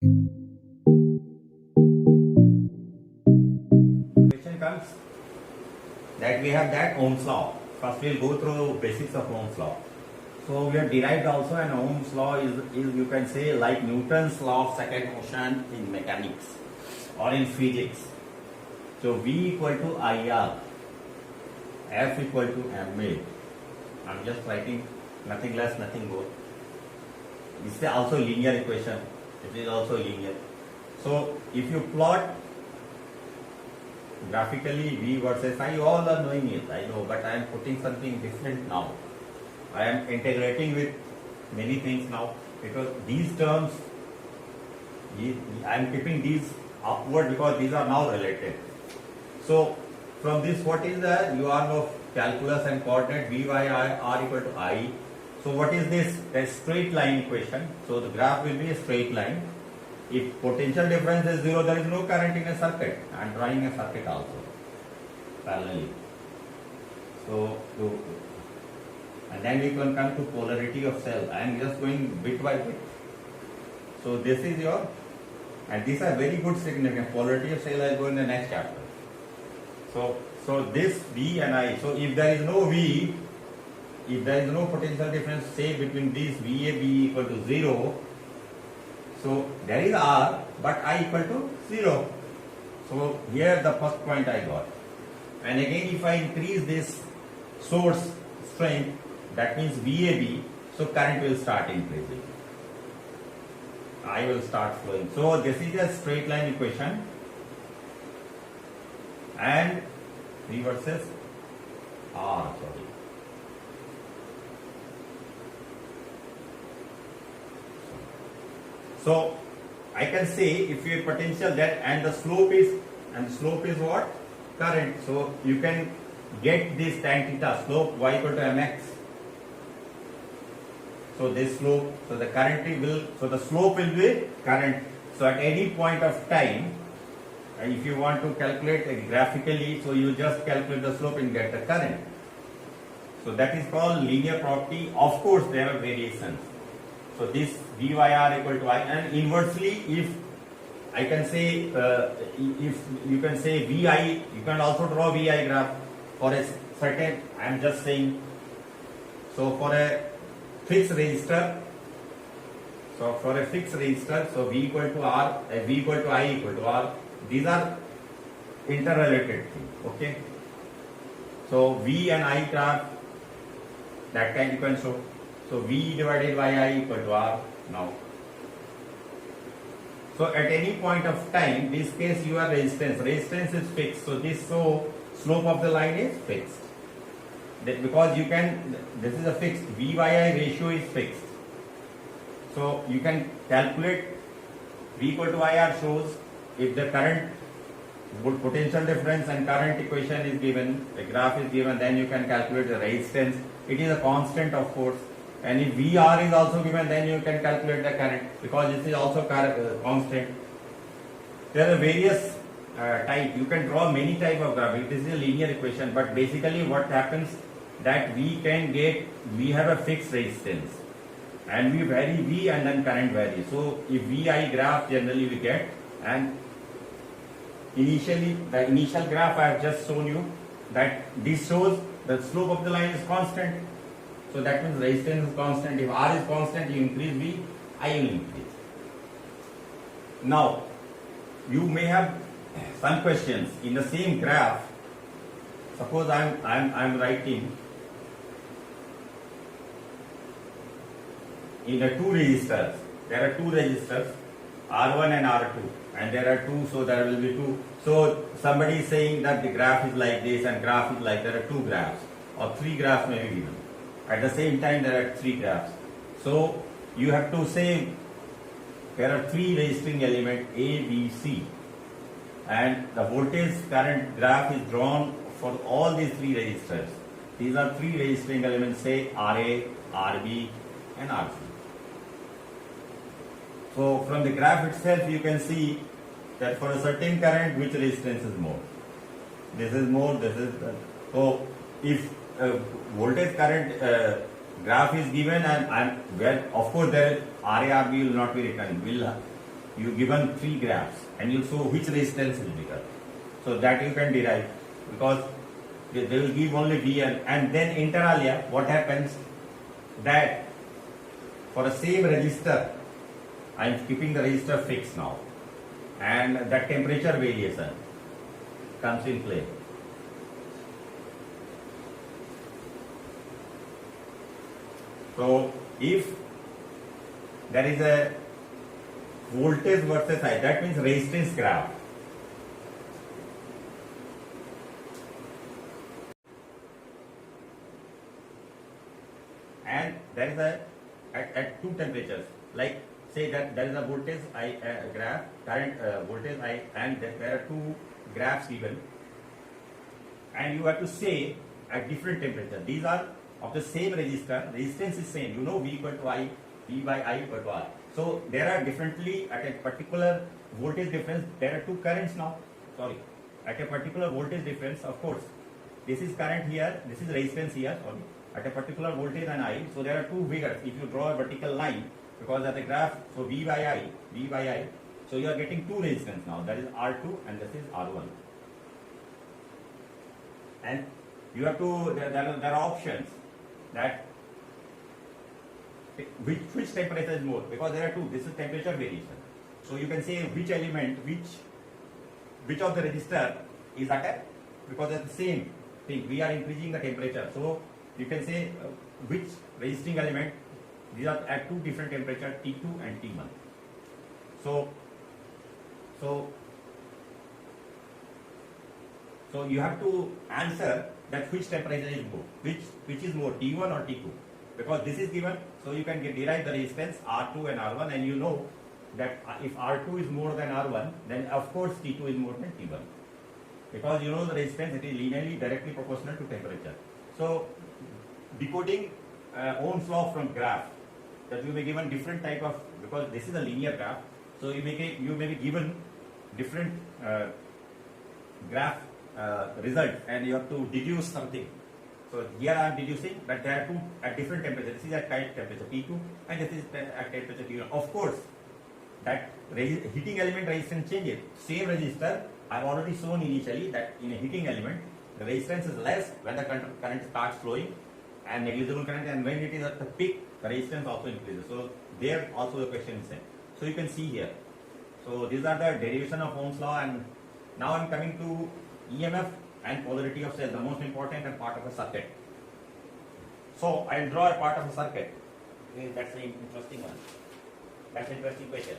Question comes that we have that Ohm's law. First we'll go through basics of Ohm's law. So we have derived also an Ohm's law is you can say like Newton's law of second motion in mechanics or in physics. So V equal to IR, F equal to MA. I'm just writing nothing less, nothing more. This is also linear equation. It is also linear. So if you plot graphically V versus I, you all are knowing it, I know, but I am putting something different now. I am integrating with many things now because these terms, I am keeping these upward because these are now related. So from this, what is the yuan of calculus and coordinate V y I r equal to I? So what is this? A straight line equation. So the graph will be a straight line. If potential difference is 0, there is no current in a circuit. I am drawing a circuit also parallelly. So and then we can come to polarity of cell. I am just going bit by bit. So this is your, and these are very good significant. Polarity of cell I will go in the next chapter. So this V and I. So if there is no V, if there is no potential difference, say between these VAB equal to 0, so there is R, but I equal to 0. So here the first point I got. And again, if I increase this source strength, that means VAB, so current will start increasing. I will start flowing. So this is a straight line equation. And V versus R, sorry. So I can say if your potential that and the slope is what? Current. So you can get this tan theta slope y equal to mx. So this slope, so the current will, so the slope will be current. So at any point of time, if you want to calculate it graphically, so you just calculate the slope and get the current. So that is called linear property. Of course, there are variations. So this VYR equal to I, and inversely, if I can say, if you can say VI, you can also draw VI graph for a certain, I am just saying, so for a fixed resistor, so V equal to R, V equal to I equal to R, these are interrelated things, okay? So V and I graph, that kind you can show. So V divided by I equal to R now. So at any point of time, this case your resistance is fixed. So this slope of the line is fixed. That because you can, this is a fixed, V by I ratio is fixed. So you can calculate V equal to IR shows if the current potential difference and current equation is given, the graph is given, then you can calculate the resistance. It is a constant of course. And if VR is also given, then you can calculate the current because this is also constant. There are various types. You can draw many type of graph. This is a linear equation, but basically what happens that we have a fixed resistance and we vary V and then current varies. So if VI graph generally we get, and initially the initial graph I have just shown you that this shows the slope of the line is constant. So that means resistance is constant. If R is constant, you increase V, I will increase. Now, you may have some questions in the same graph. Suppose I'm writing in the two resistors. There are two resistors, R1 and R2, and there are two, so there will be two. So somebody is saying that the graph is like this and graph is like, there are two graphs or three graphs may be given. At the same time, there are three graphs. So you have to say there are three resisting elements A, B, C, and the voltage current graph is drawn for all these three resistors. These are three resisting elements, say RA, RB, and RC. So from the graph itself, you can see that for a certain current, which resistance is more. This is more. This is so if voltage current graph is given and well, of course there RA RB will not be written. you given three graphs and you show which resistance is bigger. So that you can derive, because they will give only VL, and then inter alia what happens, that for the same resistor I am keeping the resistor fixed now, and that temperature variation comes in play. So if there is a voltage versus I, that means resistance graph. And there is a at two temperatures, like say that there is a voltage I graph, current voltage I, and there are two graphs given, and you have to say at different temperature. These are of the same resistor, resistance is same. You know V equal to I, V by I equal to R. So there are differently at a particular voltage difference. There are two currents now. Sorry, at a particular voltage difference, of course, this is current here, this is resistance here. Sorry, at a particular voltage and I. So there are two figures. If you draw a vertical line, because at the graph, so V by I. So you are getting two resistance now. That is R2 and this is R1. And you have to. There are options that which temperature is more, because there are two. This is temperature variation. So you can say which element, which of the resistor is at a, because it's the same thing. We are increasing the temperature. So you can say which resisting element. These are at two different temperatures, T2 and T1. So you have to answer that which temperature is more, which is more, T1 or T2, because this is given. So you can derive the resistance R2 and R1, and you know that if R2 is more than R1, then of course T2 is more than T1, because you know the resistance, it is linearly directly proportional to temperature. So decoding Ohm's law from graph, that you may be given different type of, because this is a linear graph, so you may be given different graph result, and you have to deduce something. So here I am deducing that there are two at different temperature. This is at temperature T2 and this is at temperature T1. Of course, that heating element resistance changes. Same resistor, I have already shown initially that in a heating element, the resistance is less when the current starts flowing and negligible current, and when it is at the peak, the resistance also increases. So there also the question is same. So you can see here. So these are the derivation of Ohm's law, and now I am coming to EMF and polarity of cell, the most important and part of a circuit. So I will draw a part of a circuit. That's an interesting one. That's an interesting question.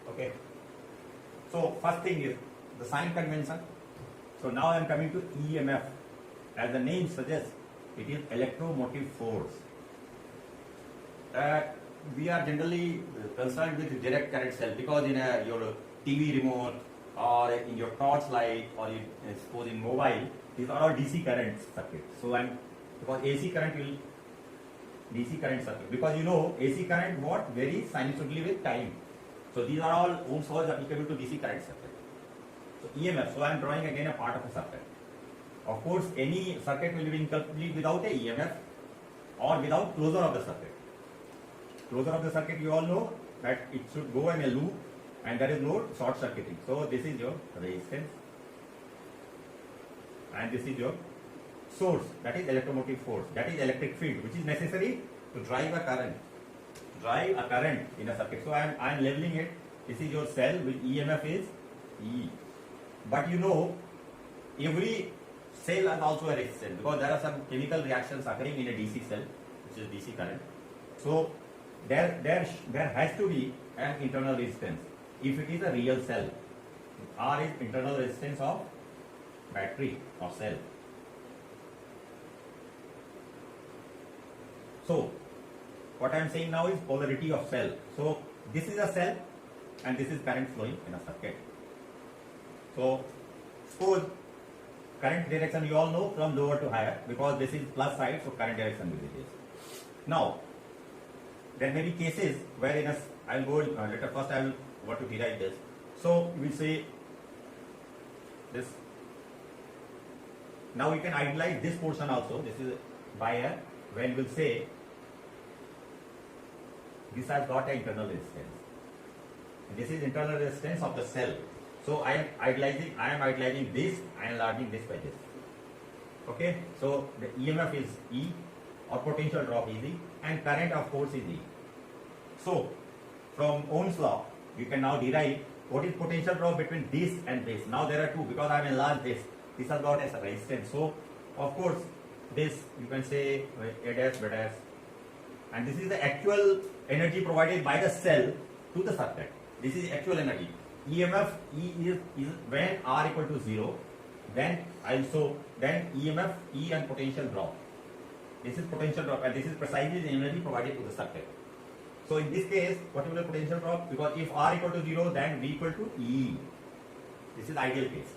Okay. So first thing is the sign convention. So now I am coming to EMF. As the name suggests, it is electromotive force. We are generally concerned with direct current cell, because in your TV remote or in your torch light, or you suppose in mobile, these are all DC current circuits. So because AC current will DC current circuit, because you know AC current what varies sinusoidally with time. So these are all Ohm's laws applicable to DC current circuit. So EMF. So I am drawing again a part of a circuit. Of course, any circuit will be incomplete without a EMF or without closure of the circuit. Closure of the circuit, you all know that it should go in a loop and there is no short circuiting. So this is your resistance and this is your source, that is electromotive force, that is electric field, which is necessary to drive a current in a circuit. So I am labeling it. This is your cell with EMF is E. But you know, every cell is also a resistance, because there are some chemical reactions occurring in a DC cell, which is DC current. So there has to be an internal resistance if it is a real cell. R is internal resistance of battery or cell. So what I am saying now is polarity of cell. So this is a cell and this is current flowing in a circuit. So suppose current direction you all know from lower to higher, because this is plus side, so current direction will be this. Now there may be cases where I will go later. First I will want to derive this. So we say this. Now we can idealize this portion also. This is wire, when we'll say this has got an internal resistance. this is internal resistance of the cell. So I am idealizing this and enlarging this by this. Okay, so the EMF is E or potential drop is E and current of course is E. So from Ohm's law, you can now derive what is potential drop between this and this. Now there are two because I have enlarged this. This has got as a resistance. So of course this you can say A dash B dash, and this is the actual energy provided by the cell to the circuit. This is actual energy. EMF E is when R equal to 0. Then then EMF E and potential drop. This is potential drop and this is precisely the energy provided to the circuit. So in this case, what will be the potential drop? Because if R equal to 0, then V equal to E. This is ideal case.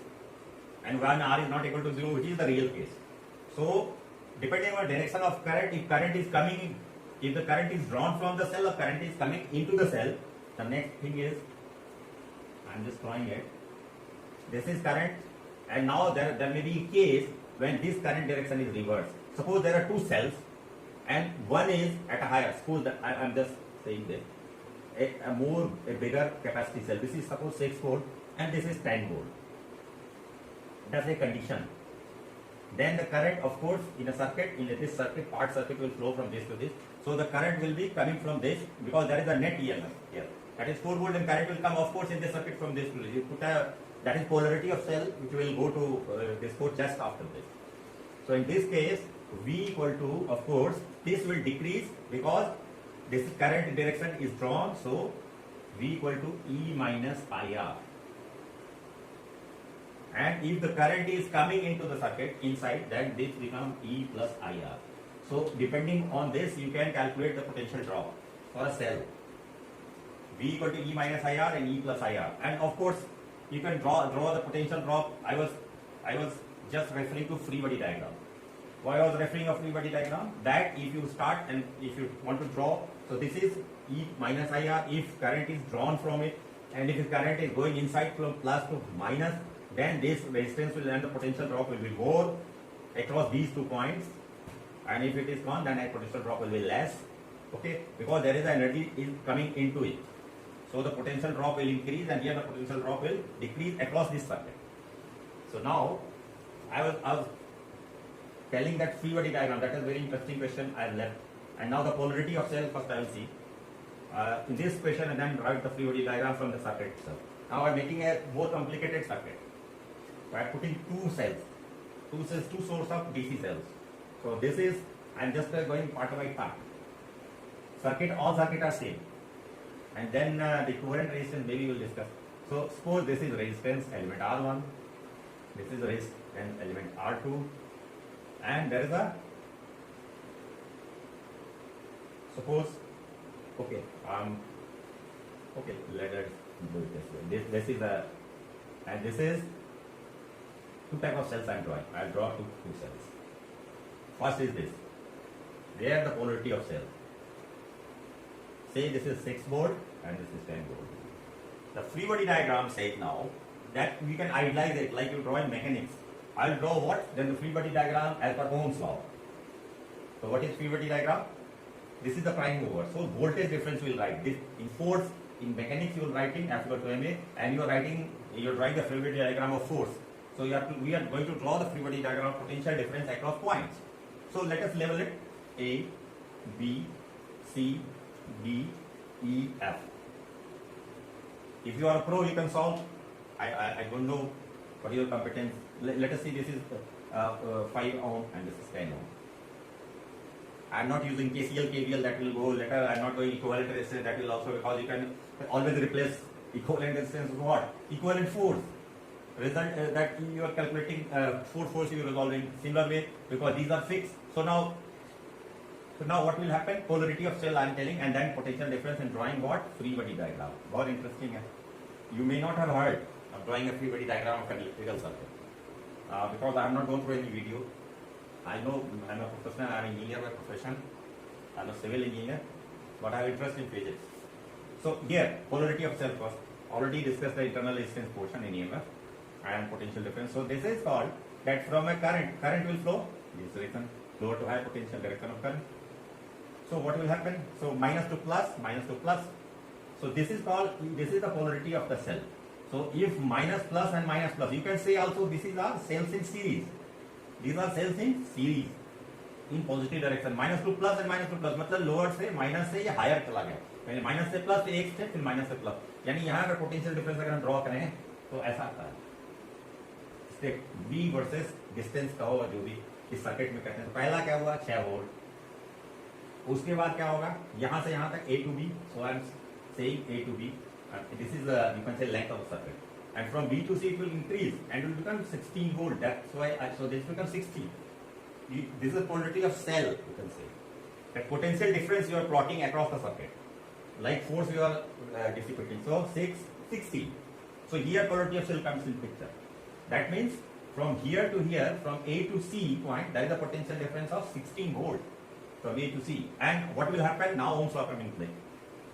And when R is not equal to 0, which is the real case. So depending on direction of current, if current is coming in, if the current is drawn from the cell or current is coming into the cell, the next thing is, I am just drawing it. This is current, and now there may be a case when this current direction is reversed. Suppose there are two cells, and one is at a higher. Suppose that I am just saying this, a bigger capacity cell. This is suppose 6 volt, and this is 10 volt. That's a condition. Then the current, of course, in a circuit, in this circuit, part circuit will flow from this to this. So the current will be coming from this because there is a net EMF here. That is 4 volt, and current will come, of course, in the circuit from this to this. You put that is polarity of cell, which will go to this port just after this. So in this case, V equal to, of course, this will decrease because this current direction is drawn. So V equal to E minus IR. And if the current is coming into the circuit inside, then this becomes E plus IR. So depending on this, you can calculate the potential drop for a cell. V equal to E minus IR and E plus IR. And of course, you can draw the potential drop. I was just referring to free body diagram. Why I was referring to free body diagram? That if you start and if you want to draw, so this is E minus IR if current is drawn from it, and if the current is going inside from plus to minus, then this resistance will, and the potential drop will be more across these 2 points, and if it is gone, then the potential drop will be less. Okay, because there is energy is coming into it, so the potential drop will increase, and here the potential drop will decrease across this circuit. So now I was telling that free body diagram. That is a very interesting question I have left, and now the polarity of cell first I will see in this question, and then write the free body diagram from the circuit itself. Now I am making a more complicated circuit. I am putting two source of DC cells. So this is, I am just going part by part. All circuit are same. And then the equivalent resistance maybe we will discuss. So suppose this is resistance element R1, this is resistance element R2, and there is a, suppose, okay, let us do it this way. This is a, and this is two type of cells I am drawing. I will draw two cells. First is this. There the polarity of cell. Say this is 6 volt and this is 10 volt. The free body diagram says now that we can idealize it like you draw in mechanics. I will draw what? Then the free body diagram as per Ohm's law. So what is free body diagram? This is the prime mover. So voltage difference will write. This in force, in mechanics you will write in F equal to MA, and you are drawing the free body diagram of force. So we are going to draw the free body diagram of potential difference across points. So let us label it A, B, C, D, E, F. If you are a pro, you can solve. I don't know what is your competence. Let us see, this is 5 ohm and this is 10 ohm. I am not using KCL, KVL, that will go later. I am not going equivalent resistance, that will also, because you can always replace equivalent resistance with what? Equivalent force. Result that you are calculating force you are resolving similar way, because these are fixed. So now what will happen? Polarity of cell I am telling, and then potential difference in drawing what? Free body diagram. Very interesting. You may not have heard of drawing a free body diagram of an electrical circuit because I am not going through any video. I know I am a professional, I am an engineer by profession, I am a civil engineer, but I have interest in physics. So here, polarity of cell first. Already discussed the internal resistance portion in EMF and potential difference. So this is called that from a current will flow this direction, lower to high potential direction of current. So what will happen? So minus to plus. So this is the polarity of the cell. So if minus plus and minus plus, you can say also this is our cells in series. These are cells in series in positive direction. Minus to plus and minus to plus, मतलब lower से minus से ये higher चला गया, यानी minus से plus एक step, फिर माइनस से प्लस, यानी यहाँ अगर पोटेंशियल डिफरेंस अगर हम ड्रॉ करें तो ऐसा आता है स्टेप बी वर्सेस डिस्टेंस का होगा, जो भी इस सर्किट में कहते हैं। तो पहला क्या हुआ 6 वोल्ट, उसके बाद क्या होगा यहां से यहां तक A to B, so I am saying A to B, this is the you can say length of the circuit, and from B to C it will increase and it will become 16 volt. That's why so this becomes 16. This is the polarity of cell, you can say. The potential difference you are plotting across the circuit, like force you are dissipating. So 16. So here polarity of cell comes in picture. That means from here to here, from A to C point, there is a potential difference of 16 volt from A to C. And what will happen now? Ohm's law comes in play.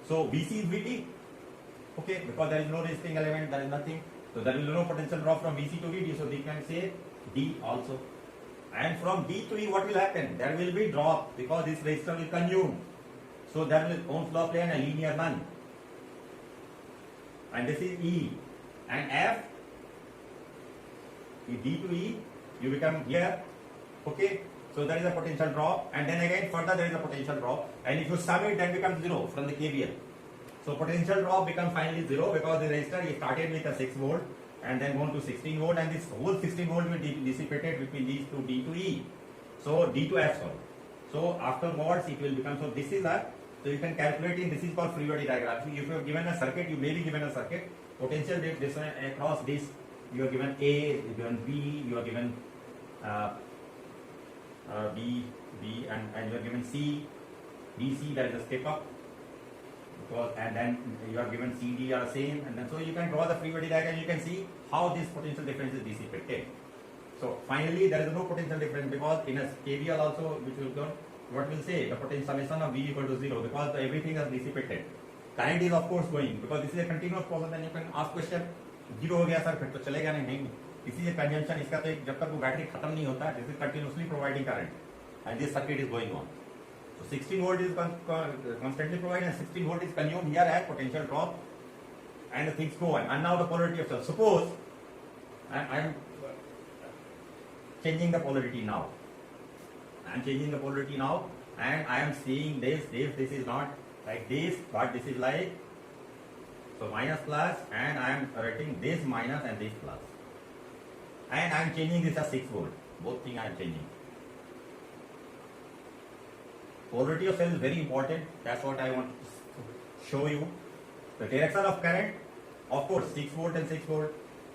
So VC is VT. Okay, because there is no resisting element, there is nothing. So there will be no potential drop from VC to VT. So we can say D also. And from D to E, what will happen? There will be drop because this resistor will consume. So there will Ohm's law play a linear one. And this is E. And F, D to E, you become here. Okay. So there is a potential drop, and then again further there is a potential drop, and if you sum it, then becomes 0 from the KVL. So potential drop becomes finally 0 because the resistor is started with a 6 volt and then gone to 16 volt, and this whole 16 volt will be dissipated between these two D to E. So D to F, sorry. So afterwards it will become, so this is a, so you can calculate in, this is called free body diagram. So if you have given a circuit, you may be given a circuit, potential difference across this, you are given A, you are given B, you are given B, and you are given C, BC, that is a step up, because, and then you are given CD are same, and then so you can draw the free body diagram, you can see how this potential difference is dissipated. So finally there is no potential difference because in a KVL also, which will go, what will say the potential summation of V equal to 0 because everything is dissipated. Current is of course going because this is a continuous process, and you can ask question 0 हो गया sir फिर तो चलेगा नहीं, इसी से consumption इसका तो जब तक वो बैटरी खत्म नहीं होता, this is continuously providing current and this circuit is going on. So 16 volt is constantly provided and 16 volt is consumed here at potential drop, and the things go on. And now the polarity of cell. Suppose I am changing the polarity now. I am changing the polarity now, and I am seeing this is not like this, but this is like, so minus plus, and I am writing this minus and this plus. And I am changing this as 6 volt. Both things I am changing. Polarity of cell is very important. That's what I want to show you. The direction of current, of course, 6 volt and 6 volt.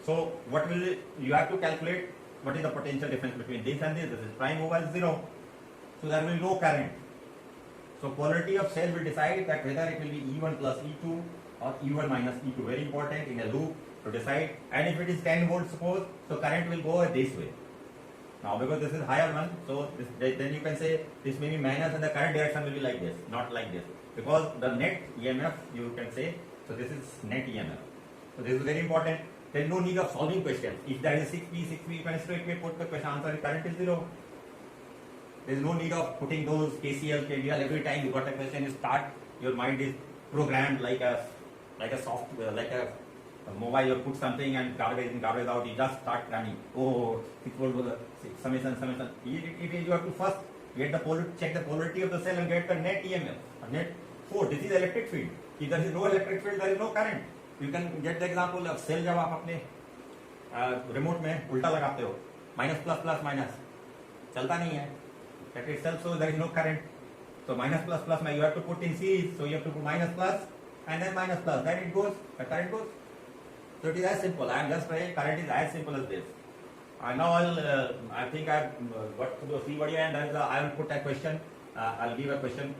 So what will you have to calculate? What is the potential difference between this and this? This is prime over 0. So there will be no current. So polarity of cell will decide that whether it will be E1 plus E2 or E1 minus E2. Very important in a loop to decide. And if it is 10 volts, suppose, so current will go this way. Now because this is higher one, so then you can say this may be minus and the current direction will be like this, not like this. Because the net EMF, you can say, so this is net EMF. So this is very important. There is no need of solving questions. If there is 6P, you can straightaway put the question answer, current is 0. There is no need of putting those KCL, KVL every time you got a question, you start, your mind is programmed like a software, like a mobile, you put something and garbage in, garbage out, you just start running. Oh, 6 volt, summation. You have to first get the check the polarity of the cell and get the net EMF, net force. This is electric field. If there is no electric field, there is no current. You can get the example of cell जब आप अपने remote में उल्टा लगाते हो, minus plus minus, चलता नहीं है. That itself, so there is no current. So minus plus, you have to put in series, so you have to put minus plus and then minus plus. Then it goes, the current goes. So it is as simple. I am just saying current is as simple as this. Now I think I have got to the free body, and I will put a question. I'll give a question,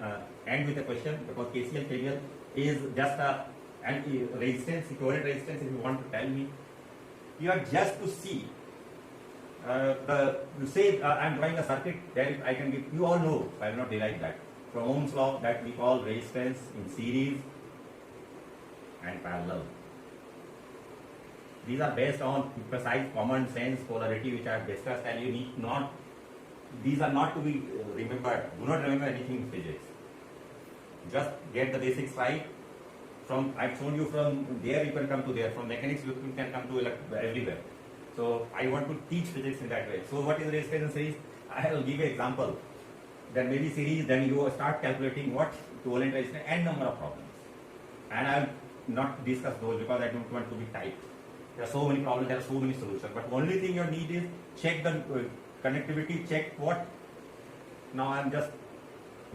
end with a question, because KCL KVL is just a resistance, equivalent resistance. If you want to tell me, you are just to see. You say I am drawing a circuit. Then I can give. You all know. I will not derive that from Ohm's law that we call resistance in series and parallel. These are based on precise common sense polarity which I have discussed, and you need not, these are not to be remembered. Do not remember anything in physics. Just get the basics right from I've shown you from there you can come to there, from mechanics you can come to everywhere. So I want to teach physics in that way. So what is resistance in series? I will give an example. Then maybe series, then you start calculating what equivalent resistance and number of problems. And I will not discuss those because I don't want to be tight. There are so many problems, there are so many solutions. But only thing you need is check the connectivity, check what. Now I am just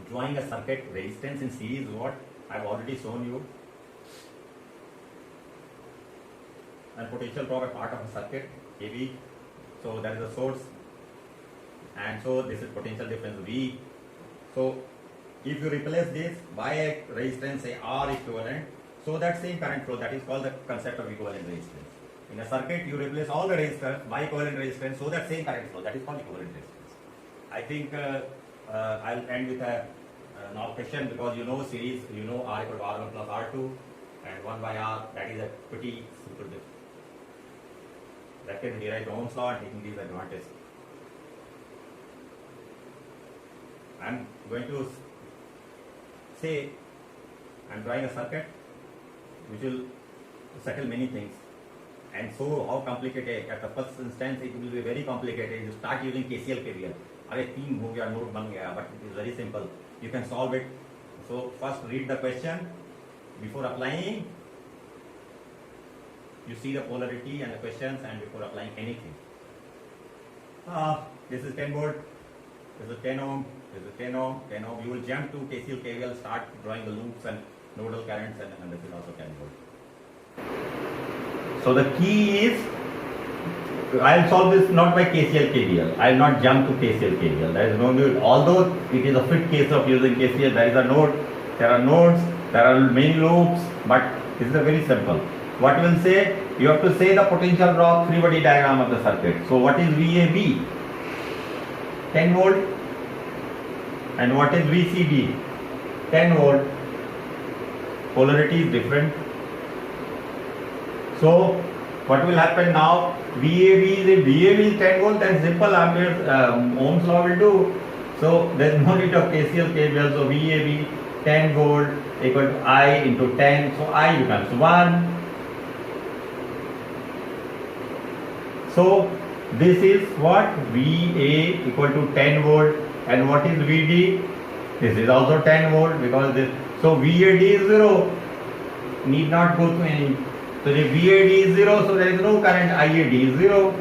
drawing a circuit resistance in series, what I have already shown you. And potential drop a part of a circuit, AB. So that is a source. And so this is potential difference V. So if you replace this by a resistance, say R equivalent, so that same current flow, that is called the concept of equivalent resistance. In a circuit, you replace all the resistors by equivalent resistance, so that same current flow, that is called equivalent resistance. I think I'll end with a now question, because you know series, you know R equal to R1 plus R2 and 1 by R, that is a pretty simple difference. That can derive the Ohm's law and taking these advantages. I'm going to say I'm drawing a circuit which will settle many things, and so how complicated at the first instance it will be very complicated. You start using KCL KVL. अरे तीन हो गया, note बन गया, but it is very simple. You can solve it. So first read the question before applying. You see the polarity and the questions, and before applying anything. This is 10 volt. This is 10 ohm. This is 10 ohm. 10 ohm. You will jump to KCL KVL, start drawing the loops and nodal currents, and this is also 10 volt. So the key is, I'll solve this not by KCL KVL. I'll not jump to KCL KVL. There is no need. Although it is a fit case of using KCL, there is a node, there are nodes, there are many loops, but this is a very simple. What will say? You have to say the potential drop free body diagram of the circuit. So what is VAB? 10 volt. And what is VCB? 10 volt. Polarity is different. So what will happen now? VAB is 10 volt, then simple ampere Ohm's law will do. So there is no need of KCL KVL. So VAB 10 volt equal to I into 10. So I becomes 1. So this is what? VA equal to 10 volt. And what is VD? This is also 10 volt, because this. So VAD is 0. Need not go to any. So the VAD is 0, so there is no current. IAD is 0.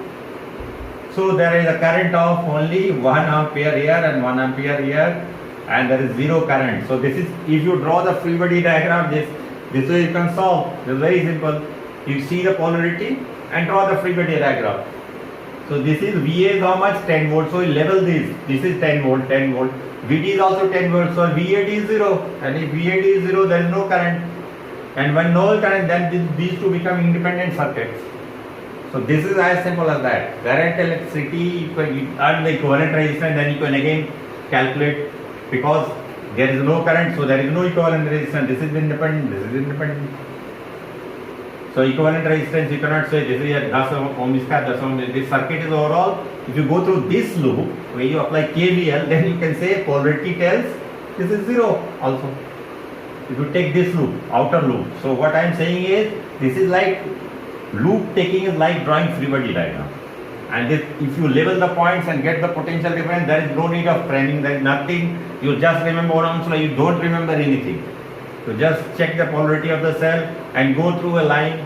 So there is a current of only 1 ampere here and 1 ampere here, and there is 0 current. So this is, if you draw the free body diagram, this way you can solve. It is very simple. You see the polarity and draw the free body diagram. So this is VA is how much? 10 volt. So you level this. This is 10 volt, 10 volt. VD is also 10 volt. So VAD is 0. And if VAD is 0, there is no current. And when no current, then these two become independent circuits. So this is as simple as that. Current electricity, you can earn the equivalent resistance, then you can again calculate, because there is no current, so there is no equivalent resistance. This is independent, this is independent. So equivalent resistance, you cannot say this is a 10 ohm, this circuit is overall. If you go through this loop, where you apply KVL, then you can say polarity tells this is 0 also. If you take this loop, outer loop. So what I am saying is, this is like, loop taking is like drawing free body diagram. And this, if you level the points and get the potential difference, there is no need of framing, there is nothing. You just remember Ohm's law, you don't remember anything. So just check the polarity of the cell and go through a line,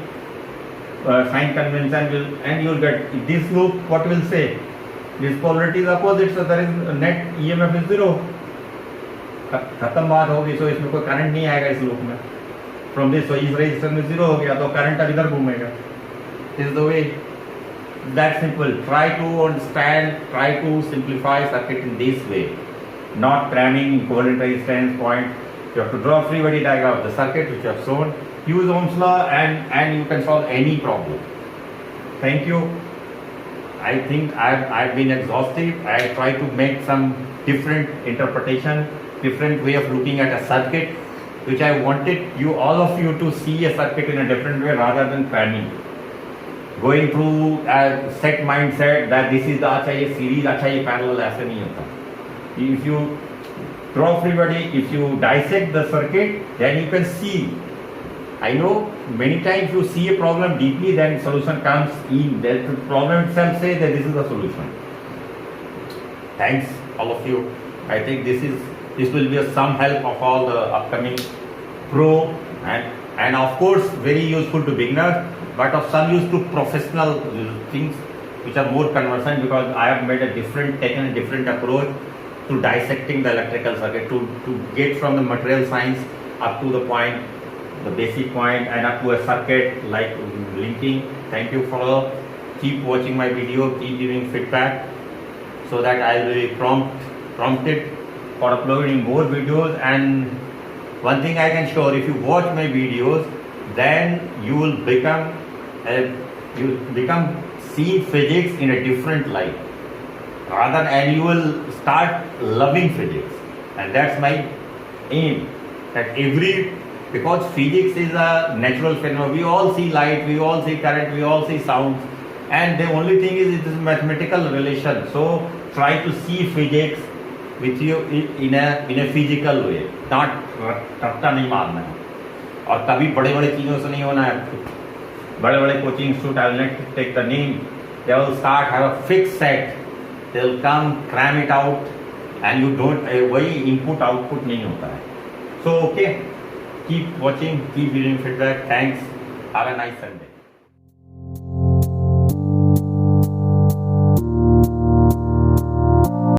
sign convention, and you will get this loop. What will say? This polarity is opposite, so there is net EMF is 0. खत्म बात होगी, so इसमें कोई current नहीं आएगा इस loop में. From this, so इस रेजिस्टर में 0 हो गया, तो करंट अब इधर घूमेगा. This is the way. That simple. Try to understand, try to simplify circuit in this way. Not cramming equivalent resistance point. You have to draw free body diagram of the circuit which you have shown. Use Ohm's law, and you can solve any problem. Thank you. I think I've been exhaustive. I try to make some different interpretation, different way of looking at a circuit, which I wanted you, all of you, to see a circuit in a different way rather than cramming. Going through a set mindset that this is the अच्छा ये series, अच्छा ये parallel, ऐसे नहीं होता. If you draw free body, if you dissect the circuit, then you can see I know many times you see a problem deeply, then solution comes in. That the problem itself says that this is the solution. Thanks all of you. I think this will be some help of all the upcoming pro and of course very useful to beginners, but of some use to professional things which are more conversant, because I have taken a different approach to dissecting the electrical circuit to get from the material science up to the point, the basic point, and up to a circuit like linking. Thank you for keep watching my video, keep giving feedback, so that I will be prompted for uploading more videos. And one thing I can assure, if you watch my videos, then you will become see physics in a different light, and you will start loving physics. And that's my aim, that because physics is a natural phenomenon. We all see light, we all see current, we all see sound, and the only thing is it is mathematical relation. So try to see physics with you in a physical way, not रट्टा नहीं मारना है, और कभी बड़े बड़े चीज़ों से नहीं होना है. बड़े बड़े coaching institute, I will not take the name, they will start have a fixed set, they will come cram it out, and you don't वही input output नहीं होता है. So okay, keep watching, keep giving feedback. Thanks. Have a nice Sunday.